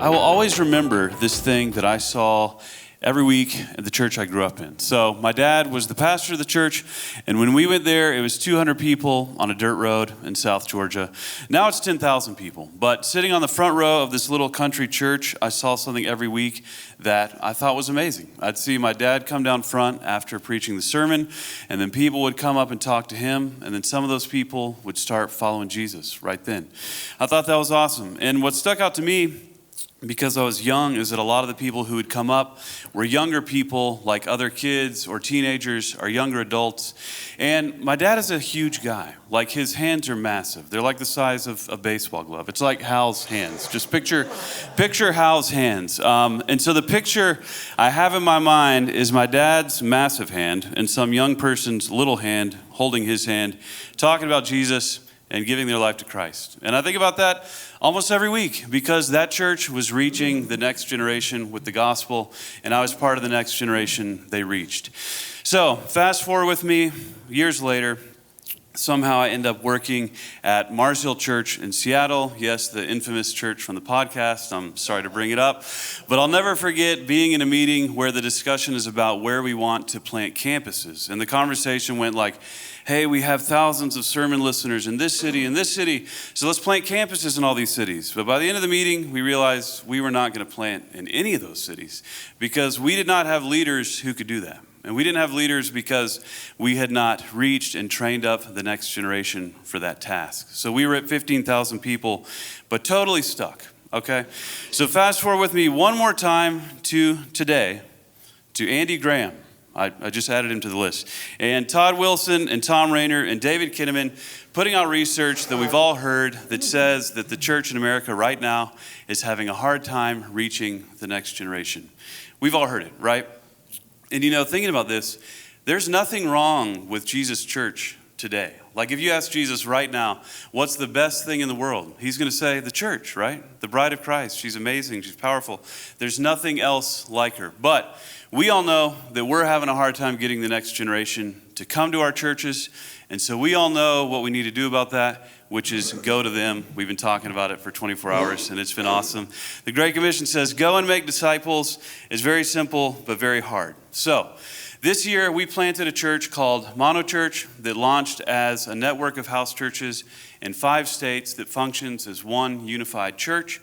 I will always remember this thing that I saw every week at the church I grew up in. So my dad was the pastor of the church, and when we went there, it was 200 people on a dirt road in South Georgia. Now it's 10,000 people. But sitting on the front row of this little country church, I saw something every week that I thought was amazing. I'd see my dad come down front after preaching the sermon, and then people would come up and talk to him, and then some of those people would start following Jesus right then. I thought that was awesome. And what stuck out to me, because I was young, is that a lot of the people who would come up were younger people, like other kids or teenagers or younger adults. And my dad is a huge guy. Like, his hands are massive. They're like the size of a baseball glove. It's like Hal's hands. Just picture Hal's hands. And so the picture I have in my mind is my dad's massive hand and some young person's little hand holding his hand, talking about Jesus and giving their life to Christ. And I think about that almost every week, because that church was reaching the next generation with the gospel, and I was part of the next generation they reached. So fast forward with me, years later, somehow I end up working at Mars Hill Church in Seattle. Yes, the infamous church from the podcast. I'm sorry to bring it up. But I'll never forget being in a meeting where the discussion is about where we want to plant campuses. And the conversation went like, hey, we have thousands of sermon listeners in this city, so let's plant campuses in all these cities. But by the end of the meeting, we realized we were not going to plant in any of those cities because we did not have leaders who could do that. And we didn't have leaders because we had not reached and trained up the next generation for that task. So we were at 15,000 people, but totally stuck, okay? So fast forward with me one more time to today, to Andy Graham. I just added him to the list. And Todd Wilson and Tom Rayner and David Kinnaman putting out research that we've all heard that says that the church in America right now is having a hard time reaching the next generation. We've all heard it, right? And thinking about this, there's nothing wrong with Jesus' church today. Like, if you ask Jesus right now, what's the best thing in the world? He's going to say the church, right? The bride of Christ. She's amazing. She's powerful. There's nothing else like her. But we all know that we're having a hard time getting the next generation to come to our churches. And so we all know what we need to do about that, which is go to them. We've been talking about it for 24 hours, and it's been awesome. The Great Commission says, go and make disciples. It's very simple, but very hard. So this year, we planted a church called Monochurch that launched as a network of house churches in 5 states that functions as one unified church.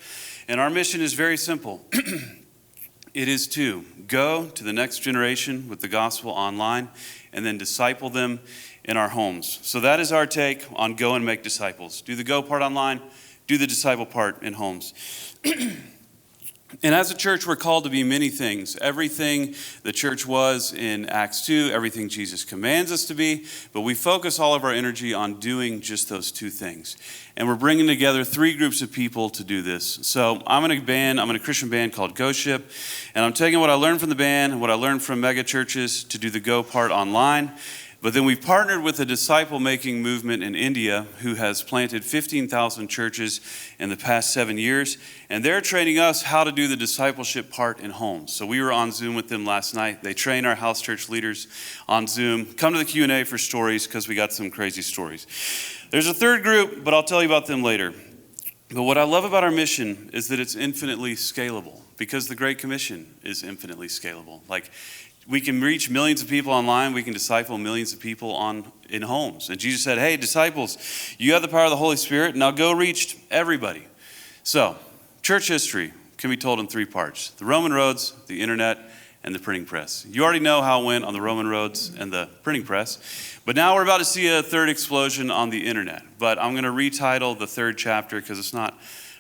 And our mission is very simple. It is to go to the next generation with the gospel online and then disciple them in our homes. So that is our take on go and make disciples. Do the go part online, do the disciple part in homes. And as a church, we're called to be many things. Everything the church was in Acts 2, everything Jesus commands us to be, but we focus all of our energy on doing just those 2 things. And we're bringing together 3 groups of people to do this. So I'm in a Christian band called Go Ship, and I'm taking what I learned from the band and what I learned from mega churches to do the go part online. But then we've partnered with a disciple-making movement in India who has planted 15,000 churches in the past 7 years, and they're training us how to do the discipleship part in homes. So we were on Zoom with them last night. They train our house church leaders on Zoom. Come to the Q&A for stories because we got some crazy stories. There's a 3rd group, but I'll tell you about them later. But what I love about our mission is that it's infinitely scalable because the Great Commission is infinitely scalable. Like, we can reach millions of people online. We can disciple millions of people in homes. And Jesus said, hey, disciples, you have the power of the Holy Spirit. Now go reach everybody. So church history can be told in 3 parts: the Roman roads, the internet, and the printing press. You already know how it went on the Roman roads and the printing press. But now we're about to see a 3rd explosion on the internet. But I'm going to retitle the 3rd chapter because it's not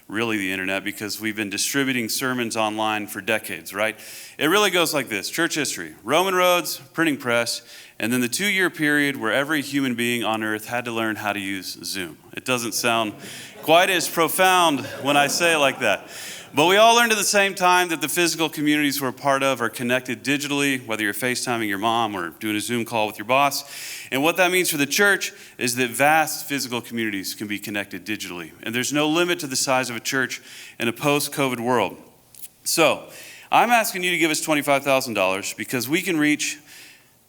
really the internet, because we've been distributing sermons online for decades, right? It really goes like this: church history, Roman roads, printing press, and then the 2-year period where every human being on earth had to learn how to use Zoom. It doesn't sound quite as profound when I say it like that. But we all learned at the same time that the physical communities we're a part of are connected digitally, whether you're FaceTiming your mom or doing a Zoom call with your boss. And what that means for the church is that vast physical communities can be connected digitally. And there's no limit to the size of a church in a post-COVID world. So I'm asking you to give us $25,000 because we can reach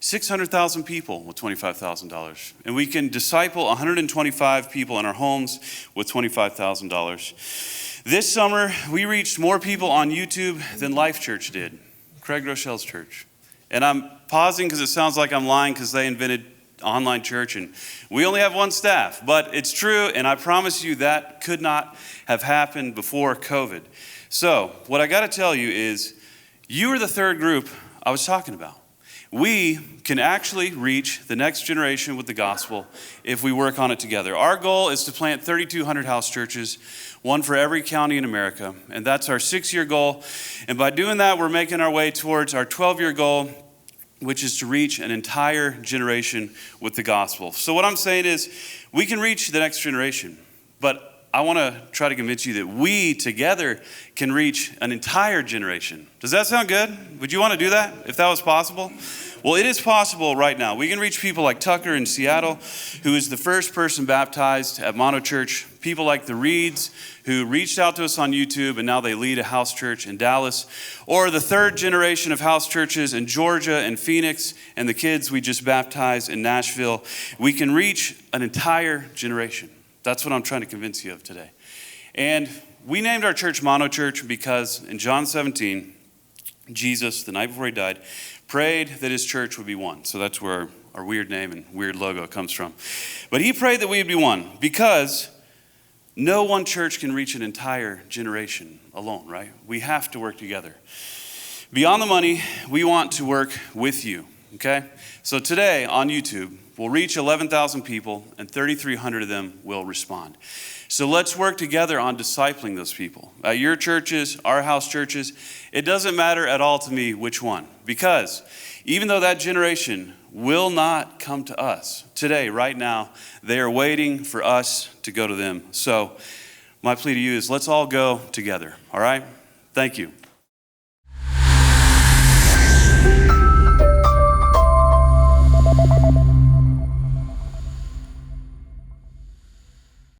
600,000 people with $25,000. And we can disciple 125 people in our homes with $25,000. This summer, we reached more people on YouTube than Life Church did, Craig Rochelle's church. And I'm pausing because it sounds like I'm lying because they invented online church and we only have one staff. But it's true, and I promise you that could not have happened before COVID. So what I got to tell you is you are the third group I was talking about. We can actually reach the next generation with the gospel if we work on it together. Our goal is to plant 3,200 house churches, one for every county in America, and that's our 6-year goal. And by doing that, we're making our way towards our 12-year goal, which is to reach an entire generation with the gospel. So what I'm saying is we can reach the next generation, but I want to try to convince you that we together can reach an entire generation. Does that sound good? Would you want to do that if that was possible? Well, it is possible right now. We can reach people like Tucker in Seattle, who is the first person baptized at Monochurch. People like the Reeds, who reached out to us on YouTube, and now they lead a house church in Dallas. Or the third generation of house churches in Georgia and Phoenix, and the kids we just baptized in Nashville. We can reach an entire generation. That's what I'm trying to convince you of today. And we named our church Monochurch because in John 17, Jesus, the night before he died, prayed that his church would be one. So that's where our weird name and weird logo comes from. But he prayed that we would be one because no one church can reach an entire generation alone, right? We have to work together. Beyond the money, we want to work with you, okay? So today on YouTube, we'll reach 11,000 people and 3,300 of them will respond. So let's work together on discipling those people. At your churches, our house churches, it doesn't matter at all to me which one. Because even though that generation will not come to us today, right now, they are waiting for us to go to them. So my plea to you is let's all go together, all right? Thank you.